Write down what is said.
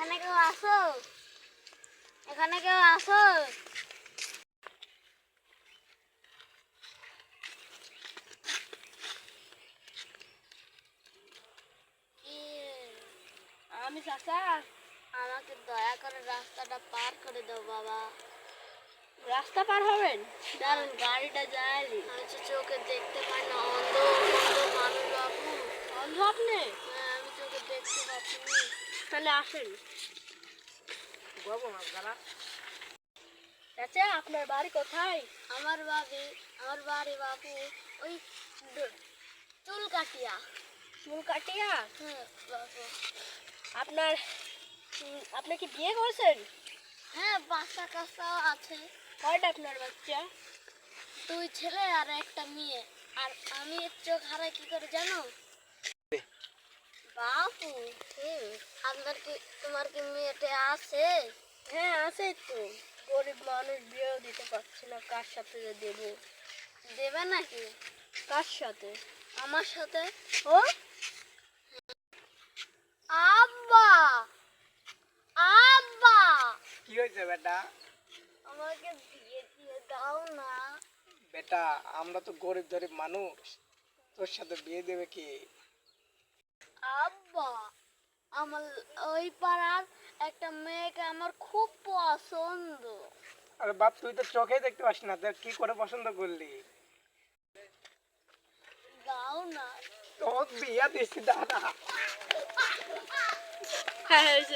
এখানে কেউ আসো, এখানে কেউ আসো। আমি চাচা, আমাকে দয়া করে রাস্তাটা পার করে দাও বাবা। রাস্তা পার হবেন? দাঁড়ান, গাড়িটা যায়। আমি তো চোখে দেখতে পাই না, অন্ধ অন্ধ মানুষ বাবু। অন্ধ আপনি? হ্যাঁ, আমি চোখে দেখতে পাচ্ছি। তাহলে আসেন। চাচা, আপনার বাড়ি কোথায়? আমার বাড়ি বাবু ওই চুল কাটিয়া। চুলকাটিয়া? হ্যাঁ বাবু। আপনার আপনি কি বিয়ে করছেন? হ্যাঁ, বাচ্চা কাচ্চাও আছে। কয়টা আপনার বাচ্চা? 2 ছেলে আর একটা মেয়ে। আর আমি চোখ হারাই কি করে জানো বাবু? তোমার কি মেয়েটা আছে? হ্যাঁ, আছে তো। গরিব মানুষ, বিয়েও দিতে পারছি না, কার সাথে যে দেব? দেবে নাকি? কার সাথে? আমার সাথে। ও আব্বা, আব্বা, কি হয়েছে বেটা? আমাকে বিয়ে দিয়ে দাও না। বেটা, আমরা তো গরিব গরিব মানুষ, তোর সাথে বিয়ে দেবে কি? আব্বা, আমার ওই পাড়ার একটা মেয়েকে আমার খুব পছন্দ। আরে বাপ, তুই তো চোখেই দেখতে পাস না, তুই কি করে পছন্দ করলি? দাও না। তোর বিয়ে দিচ্ছি দাদা। হ্যাঁ, হয়েছে।